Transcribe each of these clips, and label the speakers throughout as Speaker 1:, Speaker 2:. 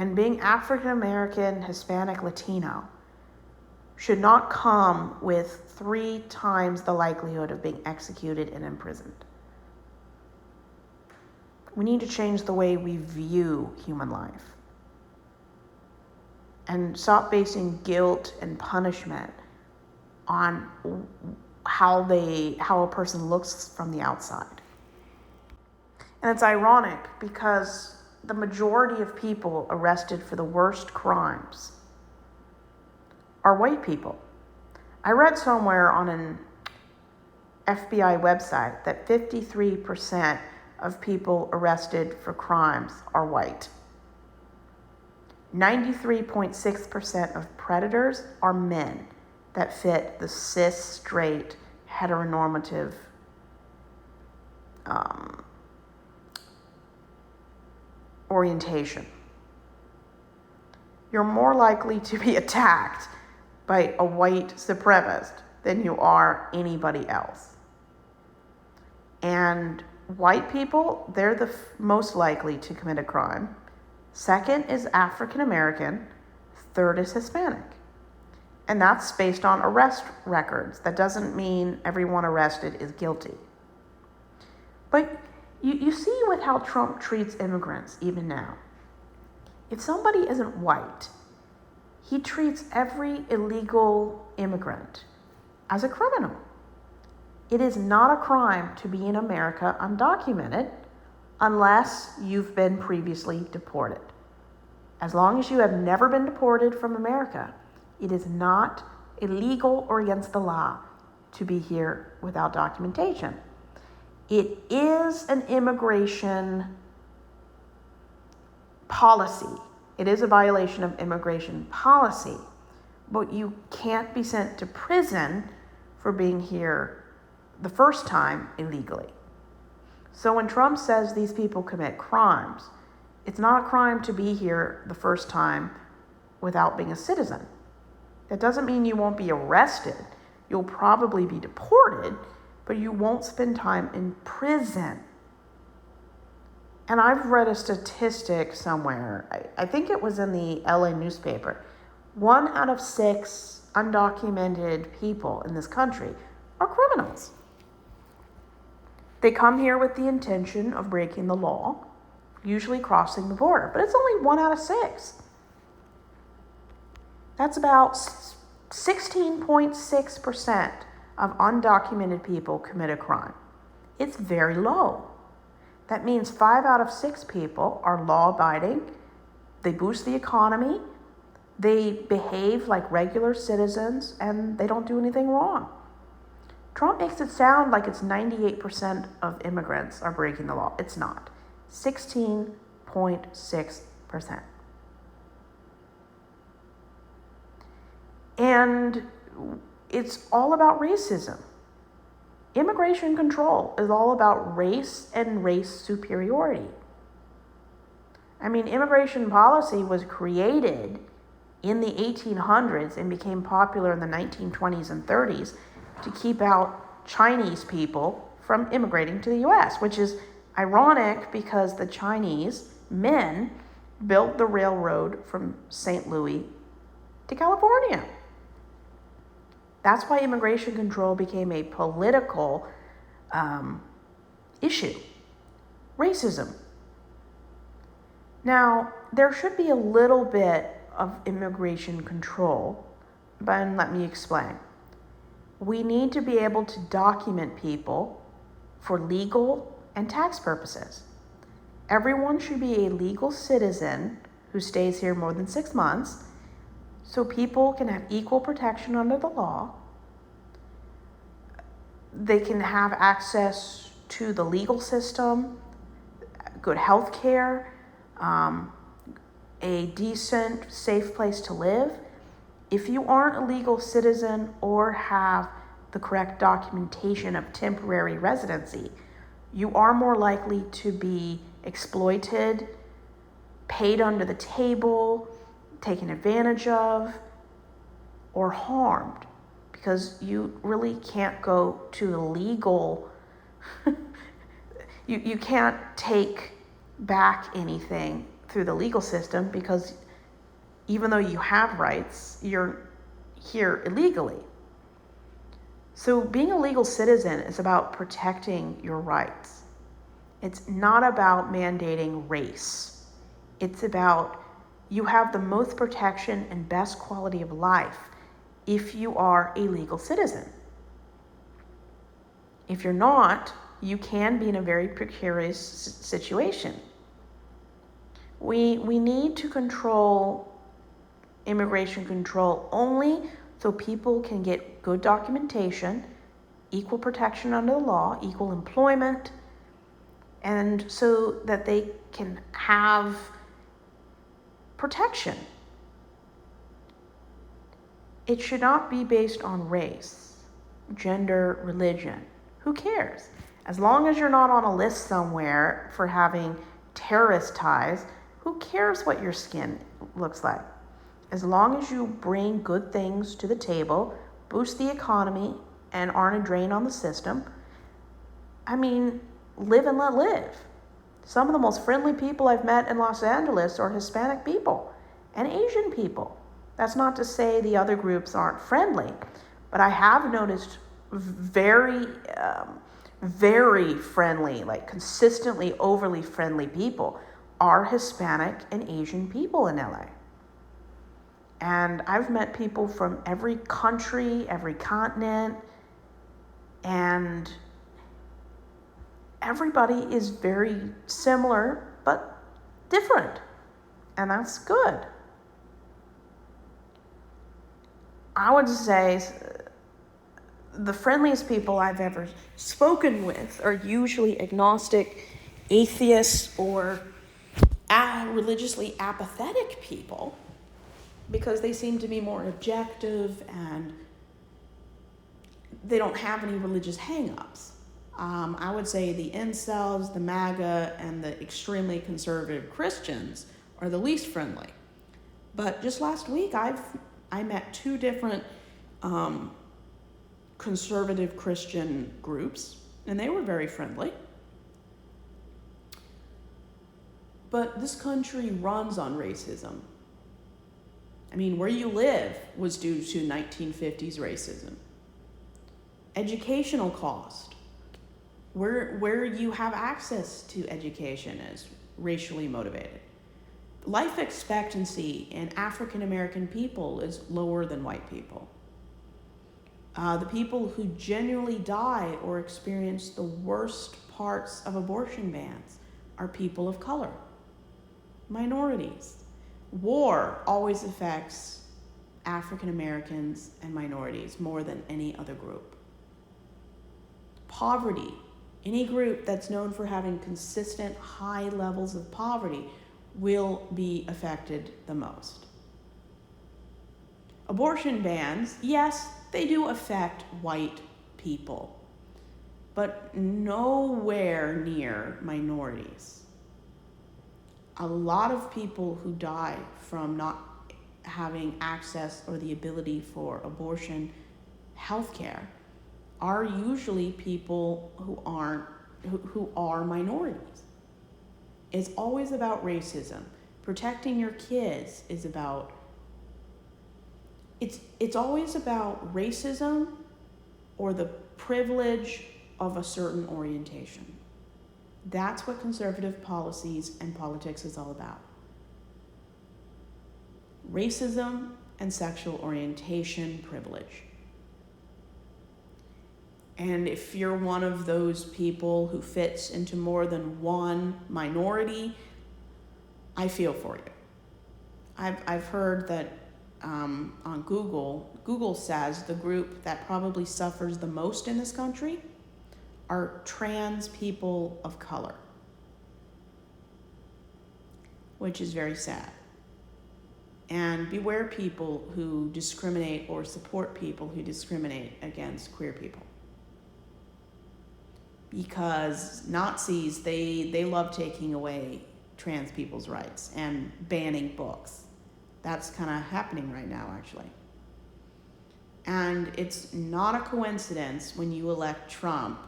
Speaker 1: And being African American, Hispanic, Latino should not come with 3 times the likelihood of being executed and imprisoned. We need to change the way we view human life and stop basing guilt and punishment on how a person looks from the outside. And it's ironic because the majority of people arrested for the worst crimes are white people. I read somewhere on an FBI website that 53% of people arrested for crimes are white. 93.6% of predators are men that fit the cis, straight, heteronormative orientation. You're more likely to be attacked by a white supremacist than you are anybody else. And white people, they're the most likely to commit a crime. Second is African American. Third is Hispanic. And that's based on arrest records. That doesn't mean everyone arrested is guilty. But you see with how Trump treats immigrants even now. If somebody isn't white, he treats every illegal immigrant as a criminal. It is not a crime to be in America undocumented unless you've been previously deported. As long as you have never been deported from America, it is not illegal or against the law to be here without documentation. It is an immigration policy. It is a violation of immigration policy, but you can't be sent to prison for being here the first time illegally. So when Trump says these people commit crimes, it's not a crime to be here the first time without being a citizen. That doesn't mean you won't be arrested. You'll probably be deported, but you won't spend time in prison. And I've read a statistic somewhere, I think it was in the LA newspaper. 1 out of 6 undocumented people in this country are criminals. They come here with the intention of breaking the law, usually crossing the border, but it's only 1 out of 6. That's about 16.6% of undocumented people commit a crime. It's very low. That means 5 out of 6 people are law-abiding. They boost the economy. They behave like regular citizens, and they don't do anything wrong. Trump makes it sound like it's 98% of immigrants are breaking the law. It's not. 16.6%. And it's all about racism. Immigration control is all about race and race superiority. I mean, immigration policy was created in the 1800s and became popular in the 1920s and 30s to keep out Chinese people from immigrating to the US, which is ironic because the Chinese men built the railroad from St. Louis to California. That's why immigration control became a political issue. Racism. Now, there should be a little bit of immigration control, but let me explain. We need to be able to document people for legal and tax purposes. Everyone should be a legal citizen who stays here more than 6 months, so people can have equal protection under the law. They can have access to the legal system, good health care, a decent, safe place to live. If you aren't a legal citizen or have the correct documentation of temporary residency, you are more likely to be exploited, paid under the table, taken advantage of, or harmed, because you really can't go to the legal, you can't take back anything through the legal system because even though you have rights, you're here illegally. So being a legal citizen is about protecting your rights. It's not about mandating race. It's about you have the most protection and best quality of life if you are a legal citizen. If you're not, you can be in a very precarious situation. We need to control immigration control only so people can get good documentation, equal protection under the law, equal employment, and so that they can have protection. It should not be based on race, gender, religion. Who cares? As long as you're not on a list somewhere for having terrorist ties, who cares what your skin looks like? As long as you bring good things to the table, boost the economy, and aren't a drain on the system, live and let live. Some of the most friendly people I've met in Los Angeles are Hispanic people and Asian people. That's not to say the other groups aren't friendly, but I have noticed very friendly, like consistently overly friendly people are Hispanic and Asian people in LA. And I've met people from every country, every continent, and everybody is very similar but different, and that's good. I would say the friendliest people I've ever spoken with are usually agnostic, atheists, or religiously apathetic people because they seem to be more objective and they don't have any religious hang-ups. I would say the incels, the MAGA, and the extremely conservative Christians are the least friendly. But just last week, I met two different conservative Christian groups, and they were very friendly. But this country runs on racism. Where you live was due to 1950s racism. Educational cost, where you have access to education is racially motivated. Life expectancy in African American people is lower than white people. The people who genuinely die or experience the worst parts of abortion bans are people of color, minorities. War always affects African Americans and minorities more than any other group. Poverty, any group that's known for having consistent high levels of poverty will be affected the most. Abortion bans, yes, they do affect white people, but nowhere near minorities. A lot of people who die from not having access or the ability for abortion health care are usually people who are minorities. It's always about racism. Protecting your kids is about, it's always about racism or the privilege of a certain orientation. That's what conservative policies and politics is all about. Racism and sexual orientation privilege. And if you're one of those people who fits into more than one minority, I feel for you. I've heard that on Google says the group that probably suffers the most in this country are trans people of color, which is very sad. And beware people who discriminate or support people who discriminate against queer people. Because Nazis, they love taking away trans people's rights and banning books. That's kind of happening right now, actually. And it's not a coincidence when you elect Trump,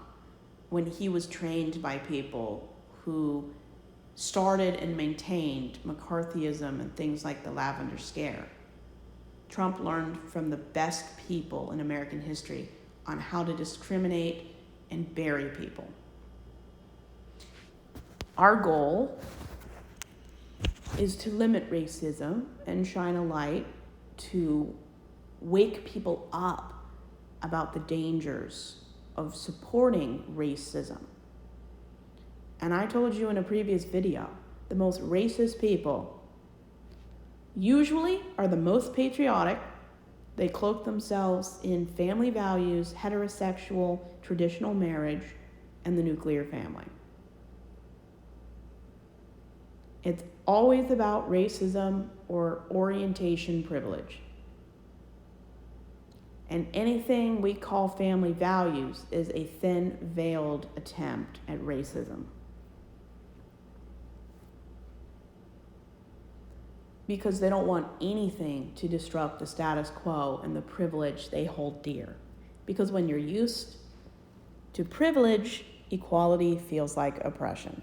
Speaker 1: when he was trained by people who started and maintained McCarthyism and things like the Lavender Scare. Trump learned from the best people in American history on how to discriminate and bury people. Our goal is to limit racism and shine a light to wake people up about the dangers of supporting racism. And I told you in a previous video, the most racist people usually are the most patriotic. They cloak themselves in family values, heterosexual, traditional marriage, and the nuclear family. It's always about racism or orientation privilege. And anything we call family values is a thin-veiled attempt at racism. Because they don't want anything to disrupt the status quo and the privilege they hold dear. Because when you're used to privilege, equality feels like oppression.